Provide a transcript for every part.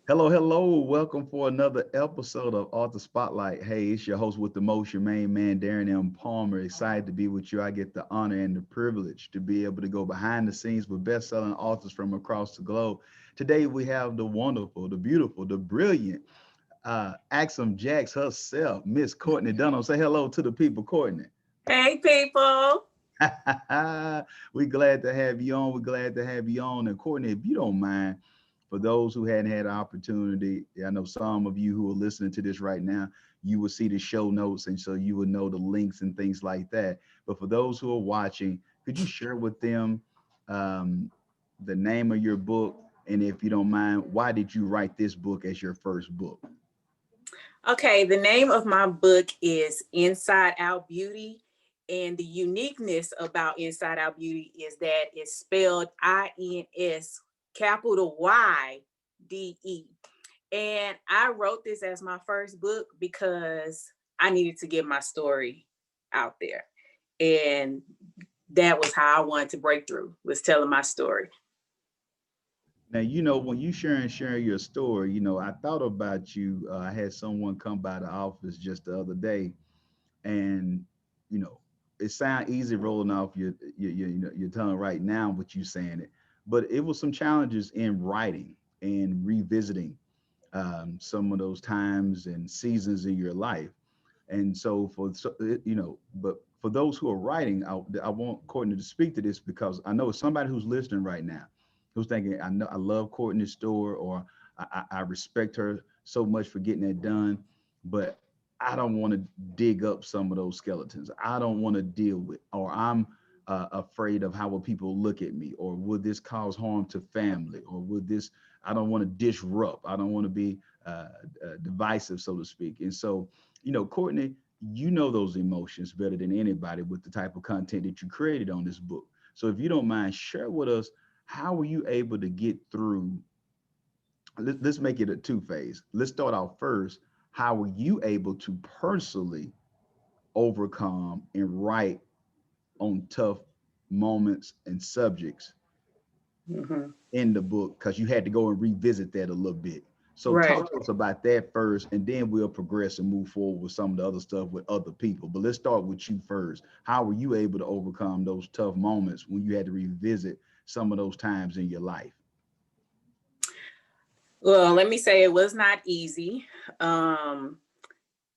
Hello, hello. Welcome for another episode of Author Spotlight. Hey, it's your host with the most, your main man, Darren M. Palmer. Excited to be with you. I get the honor and the privilege to be able to go behind the scenes with best-selling authors from across the globe. Today, we have the wonderful, the beautiful, the brilliant, Axum Jax herself, Miss Courtney Dunham. Say hello to the people, Courtney. Hey, people. We're glad to have you on. We're glad to have you on. And Courtney, if you don't mind, for those who hadn't had an opportunity, I know some of you who are listening to this right now, you will see the show notes, and so you will know the links and things like that. But for those who are watching, could you share with them um, the name of your book? And if you don't mind, why did you write this book as your first book? Okay, the name of my book is Inside Out Beauty. And the uniqueness about Inside Out Beauty is that it's spelled INS capital YDE. And I wrote this as my first book because I needed to get my story out there. And that was how I wanted to break through, was telling my story. Now, when you sharing your story, I thought about you. I had someone come by the office just the other day, and you know it sounds easy rolling off your tongue right now with you saying it, but it was some challenges in writing and revisiting some of those times and seasons in your life. And so but for those who are writing, I want Courtney to speak to this because I know somebody who's listening right now who's thinking, I know I love Courtney's story, or I respect her so much for getting that done, but I don't want to dig up some of those skeletons. I don't want to deal with, or I'm afraid of how will people look at me, or would this cause harm to family, or would this, I don't want to disrupt. I don't want to be divisive, so to speak. And so, Courtney, those emotions better than anybody with the type of content that you created on this book. So if you don't mind, share with us, how were you able to get through? Let's make it a two phase. Let's start out first. How were you able to personally overcome and write on tough moments and subjects Mhm. in the book? Because you had to go and revisit that a little bit. So Right. talk to us about that first, and then we'll progress and move forward with some of the other stuff with other people. But let's start with you first. How were you able to overcome those tough moments when you had to revisit some of those times in your life? Well, let me say it was not easy. Um,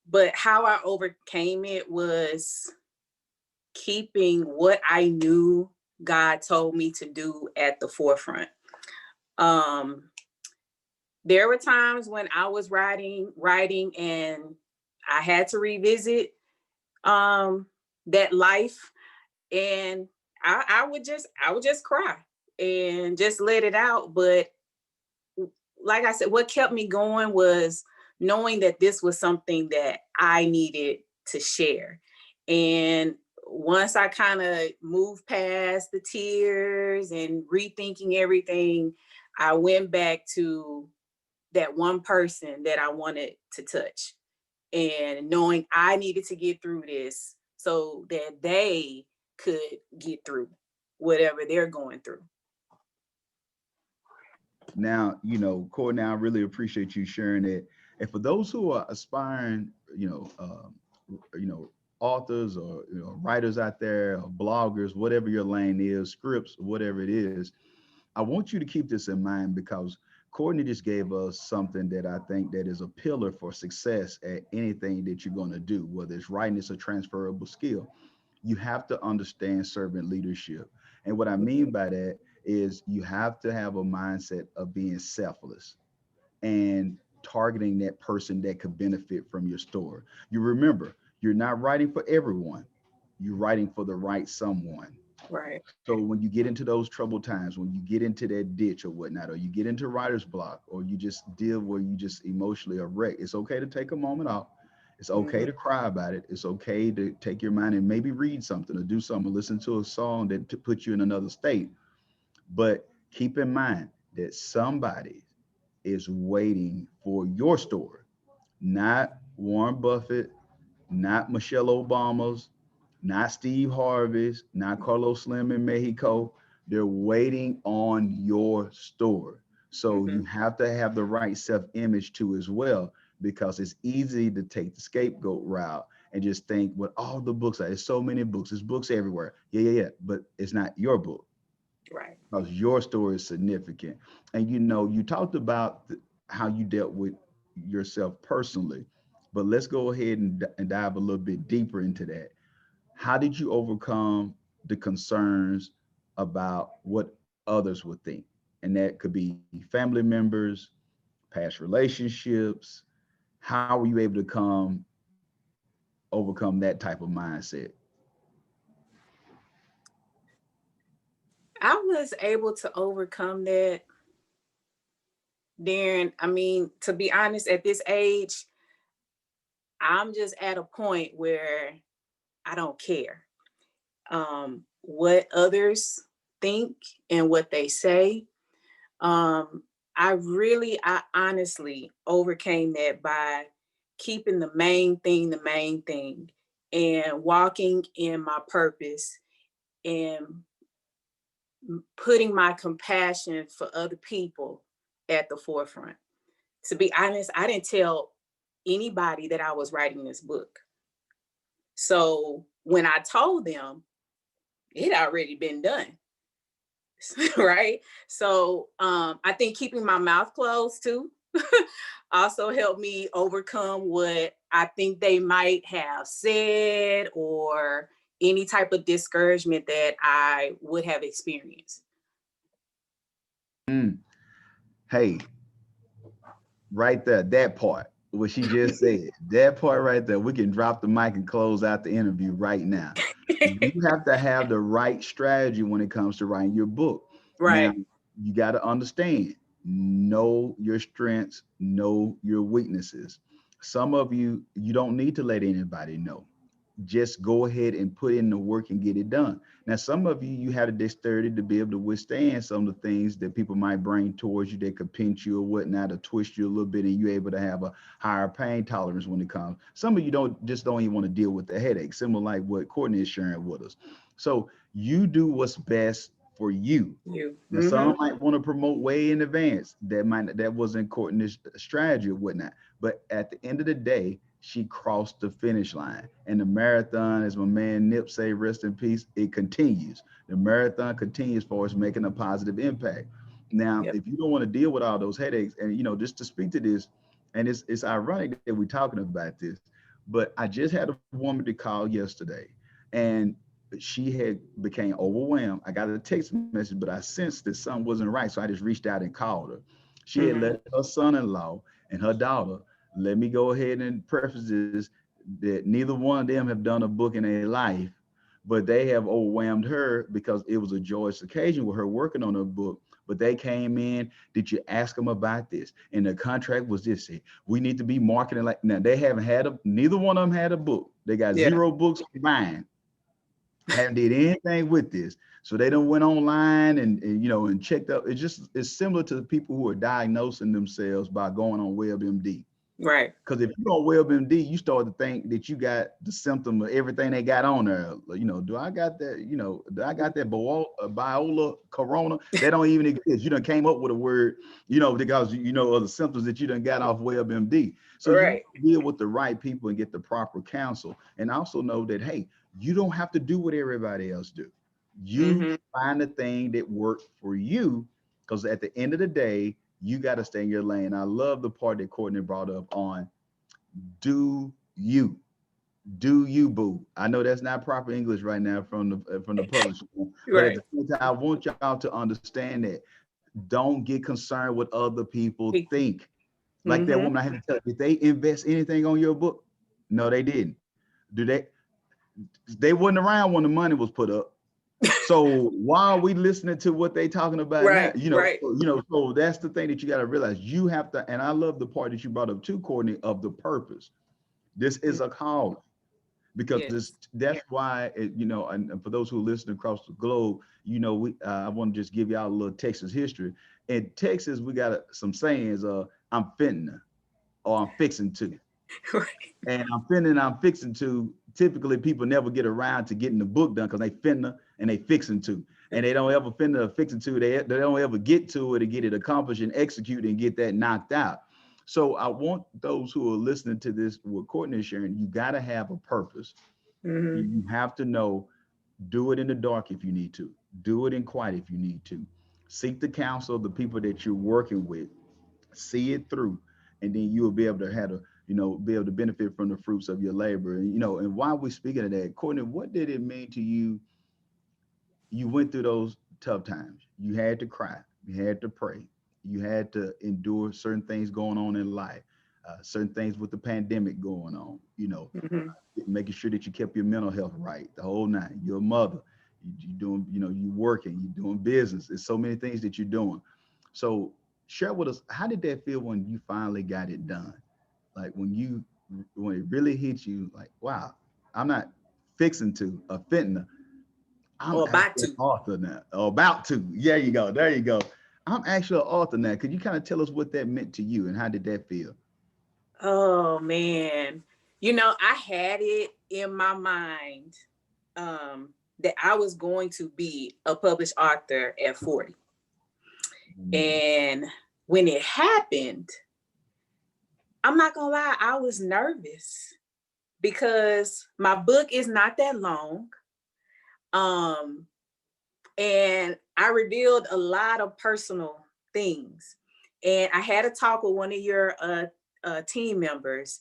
but how I overcame it was keeping what I knew God told me to do at the forefront. Um, there were times when I was writing, and I had to revisit um, that life, and I would just cry and just let it out. But like I said, what kept me going was knowing that this was something that I needed to share. And once I kind of moved past the tears and rethinking everything, I went back to that one person that I wanted to touch, and knowing I needed to get through this so that they could get through whatever they're going through. Now, Courtney, I really appreciate you sharing it. And for those who are aspiring, authors, or writers out there, or bloggers, whatever your lane is, scripts, whatever it is, I want you to keep this in mind, because Courtney just gave us something that I think that is a pillar for success at anything that you're going to do, whether it's writing, it's a transferable skill. You have to understand servant leadership. And what I mean by that is you have to have a mindset of being selfless and targeting that person that could benefit from your story. You remember, you're not writing for everyone, you're writing for the right someone. Right. So when you get into those troubled times, when you get into that ditch or whatnot, or you get into writer's block, or you just deal where you just emotionally are wrecked, it's okay to take a moment off. It's okay Mhm. to cry about it. It's okay to take your mind and maybe read something or do something, listen to a song that to put you in another state. But keep in mind that somebody is waiting for your story, not Warren Buffett, not Michelle Obama's, not Steve Harvey's, not Carlos Slim in Mexico. They're waiting on your story. So Mm-hmm. you have to have the right self-image too as well, because it's easy to take the scapegoat route and just think, well, all the books, there's so many books, there's books everywhere. Yeah, yeah, yeah. But it's not your book, Right. because your story is significant. And you talked about how you dealt with yourself personally, but let's go ahead and dive a little bit deeper into that. How did you overcome the concerns about what others would think? And that could be family members, past relationships. How were you able to overcome that type of mindset? I was able to overcome that, Darren. I mean, to be honest, at this age, I'm just at a point where I don't care what others think and what they say. Um, I honestly overcame that by keeping the main thing, and walking in my purpose, and putting my compassion for other people at the forefront. To be honest, I didn't tell anybody that I was writing this book. So when I told them, it already been done. Right. So I think keeping my mouth closed too also helped me overcome what I think they might have said, or any type of discouragement that I would have experienced. Mm. Hey, right there, that part, what she just said, that part right there, we can drop the mic and close out the interview right now. You have to have the right strategy when it comes to writing your book. Now, Right. you got to understand, know your strengths, know your weaknesses. Some of you don't need to let anybody know. Just go ahead and put in the work and get it done. Now, some of you have the dexterity to be able to withstand some of the things that people might bring towards you that could pinch you or whatnot, or twist you a little bit, and you're able to have a higher pain tolerance when it comes. Some of you don't even want to deal with the headache, similar like what Courtney is sharing with us. So you do what's best for you. You. Now, Mm-hmm. some might want to promote way in advance. That wasn't Courtney's strategy or whatnot. But at the end of the day, she crossed the finish line. And the marathon, as my man Nip say, rest in peace, it continues. The marathon continues for us, making a positive impact. Now, Yep. if you don't want to deal with all those headaches, and just to speak to this, and it's ironic that we're talking about this, but I just had a woman to call yesterday, and she had became overwhelmed. I got a text message, but I sensed that something wasn't right, so I just reached out and called her. She had Mm-hmm. let her son-in-law and her daughter, let me go ahead and preface this, that neither one of them have done a book in their life, but they have overwhelmed her because it was a joyous occasion with her working on her book. But they came in, did you ask them about this? And the contract was this: we need to be marketing like. Now they haven't neither one of them had a book. They got Yeah. zero books combined, haven't did anything with this. So they don't went online and checked up. It's similar to the people who are diagnosing themselves by going on WebMD. Right. Because if you're on WebMD, you start to think that you got the symptom of everything they got on there. Do I got that? Do I got that Biola Corona? They don't even exist. You done came up with a word, because of the symptoms that you done got off WebMD. So you Right. want to deal with the right people and get the proper counsel. And also know that, hey, you don't have to do what everybody else do. You Mm-hmm. find the thing that works for you, because at the end of the day, you got to stay in your lane. I love the part that Courtney brought up on do you. Do you, boo. I know that's not proper English right now from the publisher, but at Right. the same time, I want y'all to understand that don't get concerned what other people think. Like that Mm-hmm. woman I had to tell, did they invest anything on your book? No, they didn't. Do they wasn't around when the money was put up. So why are we listening to what they talking about now? Right. Right. So that's the thing that you got to realize. You have to, and I love the part that you brought up too, Courtney, of the purpose. This is a call, because Yes. that's why and for those who listen across the globe, I want to just give y'all a little Texas history. In Texas, we got some sayings. I'm finna, or I'm fixing to. Right. And I'm finna and I'm fixing to. Typically, people never get around to getting the book done because they finna and they fixing to. and they don't ever fix it to it. They don't ever get to it and get it accomplished and execute and get that knocked out. So I want those who are listening to this, what Courtney is sharing, you got to have a purpose. Mm-hmm. You have to know, do it in the dark if you need to, do it in quiet if you need to. Seek the counsel of the people that you're working with, see it through, and then you will be able to have a, be able to benefit from the fruits of your labor. And and while we're speaking of that, Courtney, what did it mean to you? You went through those tough times. You had to cry. You had to pray. You had to endure certain things going on in life, certain things with the pandemic going on. Mm-hmm. Making sure that you kept your mental health right the whole nine. You're a mother. You doing, you working. You doing business. There's so many things that you're doing. So share with us, how did that feel when you finally got it done? Like when it really hit you, like, wow, I'm not fixing to a fitna. I'm Or about actually an to. author now, or about to. There you go. There you go. I'm actually an author now. Could you kind of tell us what that meant to you and how did that feel? Oh man. I had it in my mind that I was going to be a published author at 40. Mm. And when it happened, I'm not gonna lie, I was nervous because my book is not that long. Um, and I revealed a lot of personal things. And I had a talk with one of your team members,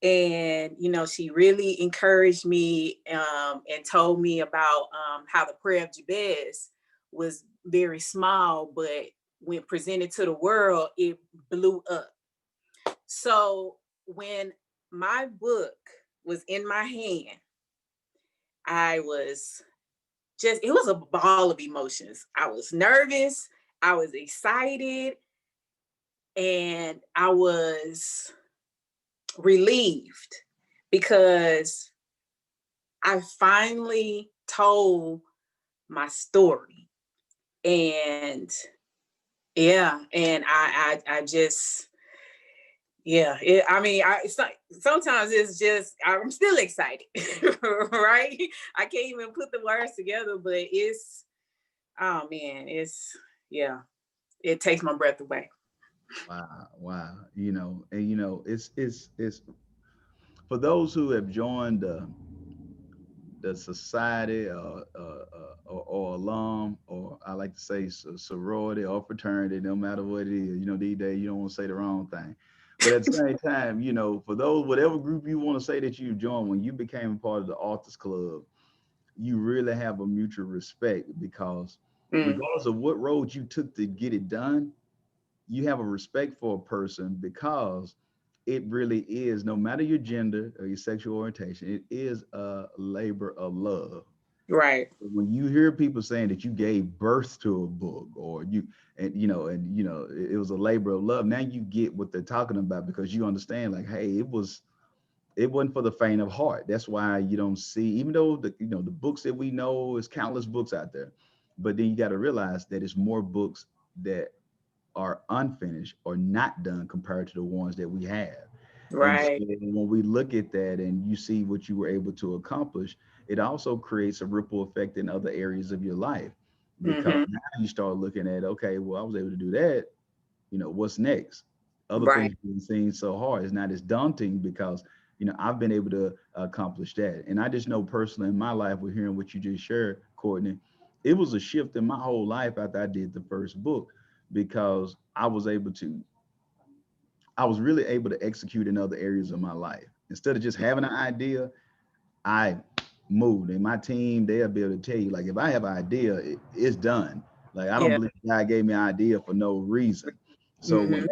and she really encouraged me and told me about how the prayer of Jabez was very small, but when presented to the world, it blew up. So when my book was in my hand, I was it was a ball of emotions. I was nervous, I was excited, and I was relieved because I finally told my story. And yeah, and I just, yeah, sometimes it's just, I'm still excited, right? I can't even put the words together, but oh man, yeah, it takes my breath away. Wow, wow. And it's for those who have joined the society or alum, or I like to say sorority or fraternity, no matter what it is. These days you don't want to say the wrong thing. But at the same time, for those, whatever group you want to say that you joined, when you became a part of the Authors Club, you really have a mutual respect because Mm, regardless of what road you took to get it done, you have a respect for a person because it really is, no matter your gender or your sexual orientation, it is a labor of love. right. When you hear people saying that you gave birth to a book, or it was a labor of love, now you get what they're talking about because you understand, like, hey, it wasn't for the faint of heart. That's why you don't see, even though the books that we know, is countless books out there, but then you got to realize that it's more books that are unfinished or not done compared to the ones that we have. And so Right. when we look at that and you see what you were able to accomplish, it also creates a ripple effect in other areas of your life, because Mm-hmm. now you start looking at, okay, well, I was able to do that. What's next? Other Right. things being seen so hard. It's not as daunting because, I've been able to accomplish that. And I just know personally in my life, with hearing what you just shared, Courtney, it was a shift in my whole life after I did the first book, because I was really able to execute in other areas of my life. Instead of just having an idea, I moved. And my team, they'll be able to tell you, like, if I have an idea, it's done. Like, I don't Yeah. believe God gave me an idea for no reason. So Mm-hmm.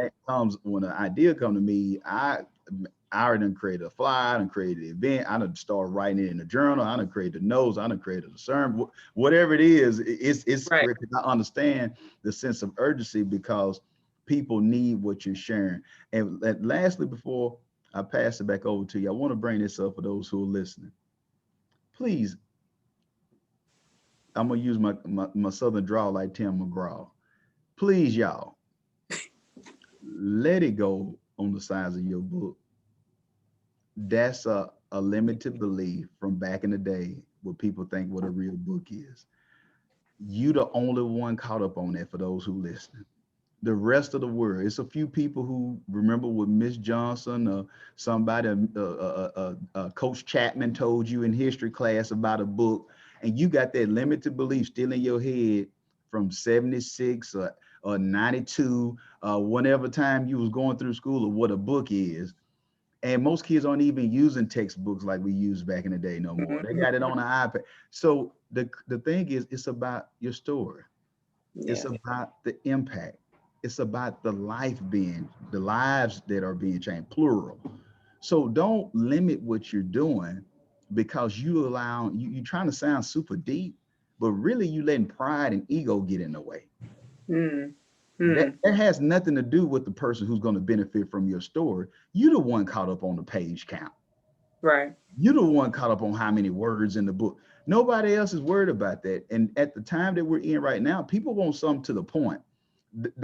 when an idea come to me, I already done created a flyer, I done created an event, I done started writing it in the journal, I done created the notes, I done created a sermon, whatever it is, it's Right. great because I understand the sense of urgency because people need what you're sharing. And lastly, before I pass it back over to you, I want to bring this up for those who are listening. Please, I'm gonna use my southern drawl like Tim McGraw. Please, y'all, let it go on the size of your book. That's a limited belief from back in the day what people think what a real book is. You the only one caught up on that for those who listen. The rest of the world, it's a few people who remember what Miss Johnson or somebody, Coach Chapman told you in history class about a book, and you got that limited belief still in your head from 76 or 92, whenever time you was going through school of what a book is. And most kids aren't even using textbooks like we used back in the day no more. They got it on an iPad. So the thing is, it's about your story. It's Yeah. about the impact. It's about the lives that are being changed, plural. So don't limit what you're doing because you're trying to sound super deep, but really you letting pride and ego get in the way. Mm. That Mm. that has nothing to do with the person who's going to benefit from your story. You're the one caught up on the page count. Right. You're the one caught up on how many words in the book. Nobody else is worried about that. And at the time that we're in right now, people want something to the point.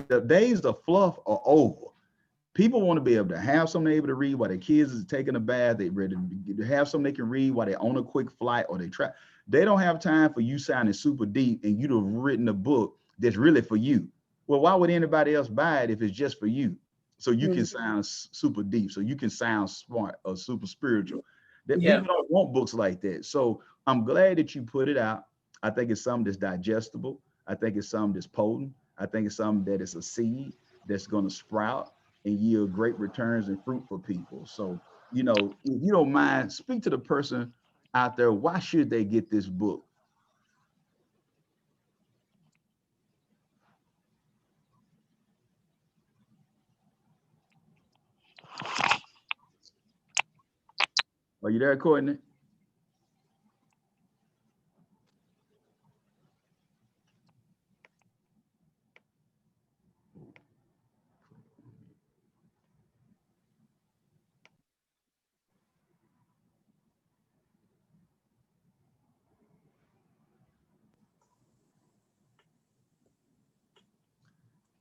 The days of fluff are over. People want to be able to have something able to read while their kids is taking a bath. They ready to have something they can read while they're on a quick flight or they try. They don't have time for you sounding super deep and you'd have written a book that's really for you. Well, why would anybody else buy it if it's just for you? So you can Mm. sound super deep, so you can sound smart or super spiritual. That Yeah. people don't want books like that. So I'm glad that you put it out. I think it's something that's digestible. I think it's something that's potent. I think it's something that is a seed that's going to sprout and yield great returns and fruit for people. So, if you don't mind, speak to the person out there. Why should they get this book? Are you there, Courtney?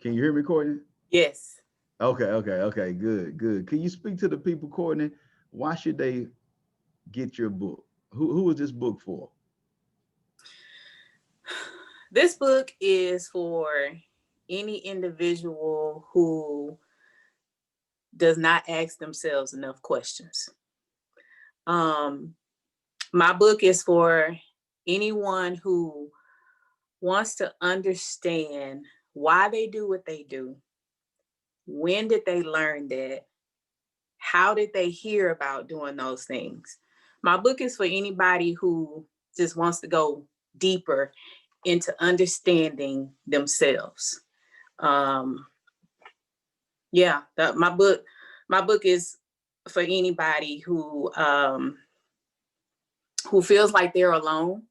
Can you hear me, Courtney? Yes. Okay, good. Can you speak to the people, Courtney? Why should they get your book? Who is this book for? This book is for any individual who does not ask themselves enough questions. Um, my book is for anyone who wants to understand why they do what they do. When did they learn that? How did they hear about doing those things? My book is for anybody who just wants to go deeper into understanding themselves. Um, yeah, my book is for anybody who feels like they're alone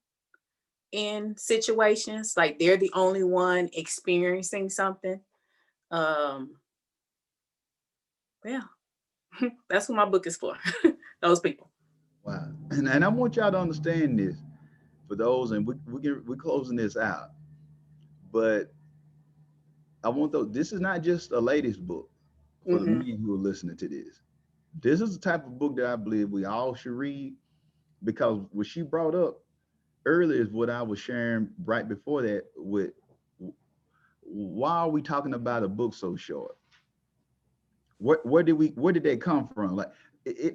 in situations, like they're the only one experiencing something. Um, yeah, that's what my book is for. Those people. Wow. And I want y'all to understand this for those, and we're closing this out. But I want those. This is not just a ladies' book for the Mm-hmm. men who are listening to this. This is the type of book that I believe we all should read because what she brought up earlier is what I was sharing right before that with why are we talking about a book so short? Where did they come from? Like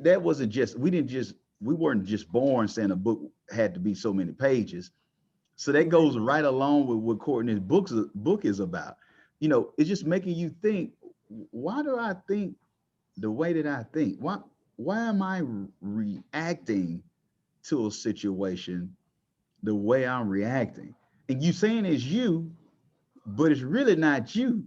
that wasn't just we weren't just born saying a book had to be so many pages. So that Mm-hmm. goes right along with what Courtney's book is about. It's just making you think, why do I think the way that I think? Why am I reacting to a situation the way I'm reacting? And you saying it's you, but it's really not you.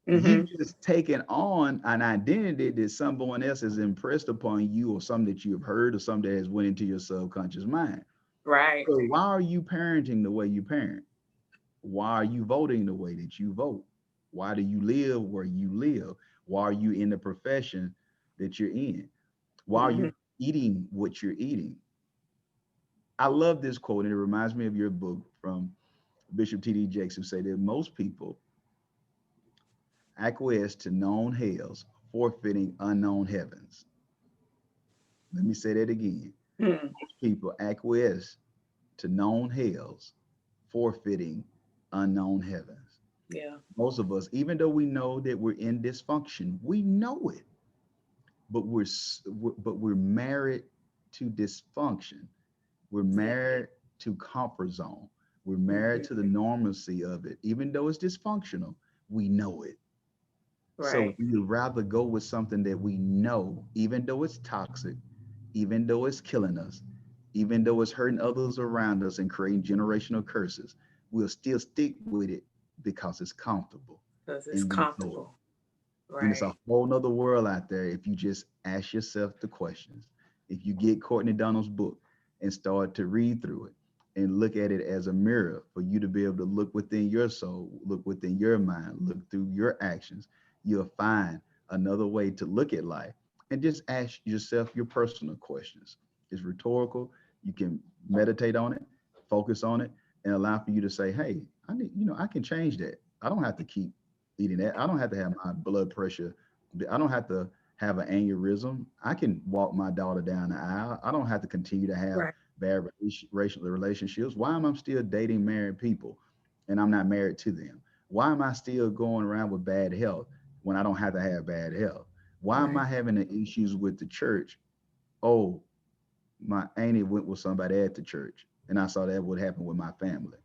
You Mm-hmm. just taking on an identity that someone else has impressed upon you, or something that you have heard, or something that has went into your subconscious mind. Right. So why are you parenting the way you parent? Why are you voting the way that you vote? Why do you live where you live? Why are you in the profession that you're in? Why are Mm-hmm. you eating what you're eating? I love this quote, and it reminds me of your book from Bishop T.D. Jakes, who said that most people acquiesce to known hells, forfeiting unknown heavens. Let me say that again. Mm-hmm. Most people acquiesce to known hells, forfeiting unknown heavens. Yeah. Most of us, even though we know that we're in dysfunction, we know it, but we're married to dysfunction. We're Exactly. married to comfort zone. We're married Hmm. to the normalcy of it. Even though it's dysfunctional, we know it. So Right. we would rather go with something that we know, even though it's toxic, even though it's killing us, even though it's hurting others around us and creating generational curses, we'll still stick with it because it's comfortable Because it's and we know it. comfortable. And it's a Right. whole nother world out there if you just ask yourself the questions. If you get Courtney Dunham's book and start to read through it and look at it as a mirror for you to be able to look within your soul, look within your mind, look through your actions, you'll find another way to look at life and just ask yourself your personal questions. It's rhetorical. You can meditate on it, focus on it, and allow for you to say, hey, I need, I can change that. I don't have to keep eating that. I don't have to have my blood pressure. I don't have to have an aneurysm. I can walk my daughter down the aisle. I don't have to continue to have Right. bad racial relationships. Why am I still dating married people and I'm not married to them? Why am I still going around with bad health when I don't have to have bad health? Why am Right. I having the issues with the church? Oh, my auntie went with somebody at the church, and I saw that would happen with my family.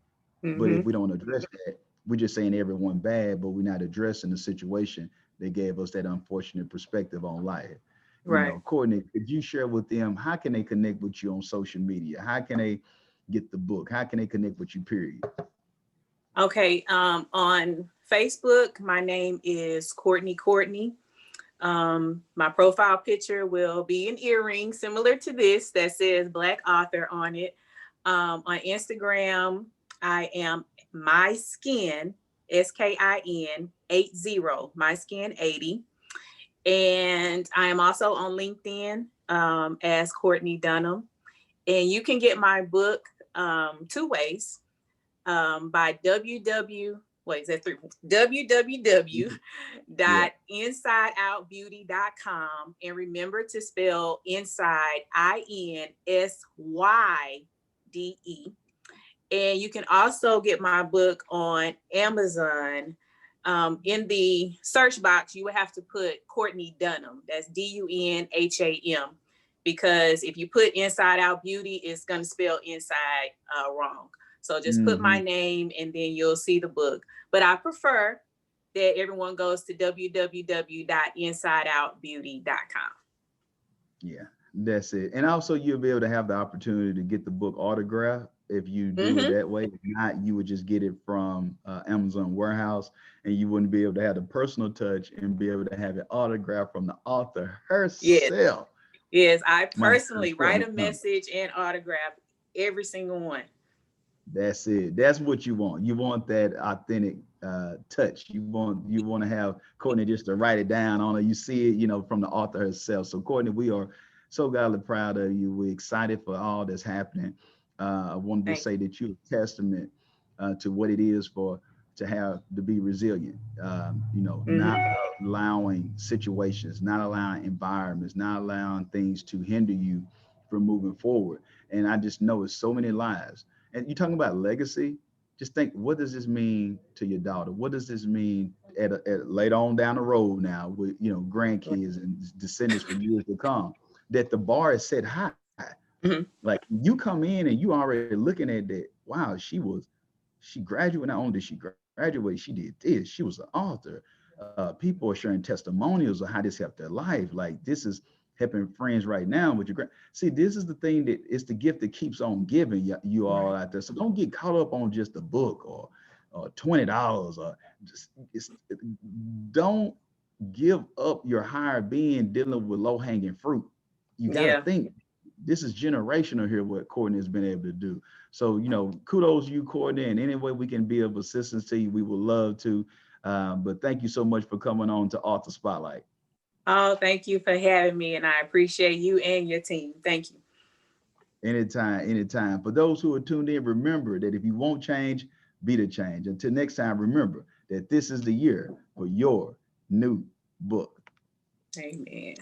But if Hmm. we don't address that, we're just saying everyone bad, but we're not addressing the situation that gave us that unfortunate perspective on life. Right. Courtney, could you share with them how can they connect with you on social media? How can they get the book? How can they connect with you, period? Okay. On Facebook, my name is Courtney. My profile picture will be an earring similar to this that says Black Author on it. On Instagram, I am my skin, SKIN 80, my skin 80. And I am also on LinkedIn as Courtney Dunham. And you can get my book two ways by wait, is that three? Yeah. www.insideoutbeauty.com. And remember to spell inside INSYDE. And you can also get my book on Amazon. In the search box, you would have to put Courtney Dunham. That's DUNHAM. Because if you put Inside Out Beauty, it's going to spell inside wrong. So just put my Hmm. name and then you'll see the book. But I prefer that everyone goes to www.insideoutbeauty.com. Yeah, that's it. And also, you'll be able to have the opportunity to get the book autographed if you do it Mm-hmm. that way. If not, you would just get it from Amazon warehouse, and you wouldn't be able to have the personal touch and be able to have it autographed from the author Yes. herself. Yes. I My personally write Courtney a Dunham. message and autograph every single one. That's it. That's what you want. You want that authentic touch. You want to have Courtney just to write it down on it. You see it, from the author herself. So Courtney, we are so godly proud of you. We're excited for all that's happening. I wanted to Thank say that you're a testament to what it is for to be resilient. you. Not Hmm. allowing situations, not allowing environments, not allowing things to hinder you from moving forward. And I just know it's so many lives. And you're talking about legacy. Just think, what does this mean to your daughter? What does this mean later on down the road now with grandkids and descendants for years to come? That the bar is set high. Hmm. Like you come in and you already looking at that. Wow, she graduated. Not only did she graduate, she did this. She was an author. People are sharing testimonials of how this helped their life. Like this is helping friends right now with your grand. See, this is the thing that it's the gift that keeps on giving you all Right. out there. So don't get caught up on just a book or $20 or just don't give up your higher being dealing with low hanging fruit. You got to Yeah. think this is generational here what Courtney has been able to do. So kudos you, Courtney, and any way we can be of assistance to you, we would love to. But thank you so much for coming on to Author Spotlight. Oh, thank you for having me, and I appreciate you and your team. Thank you. Anytime, anytime. For those who are tuned in, remember that if you won't change, be the change. Until next time, remember that this is the year for your new book. Amen.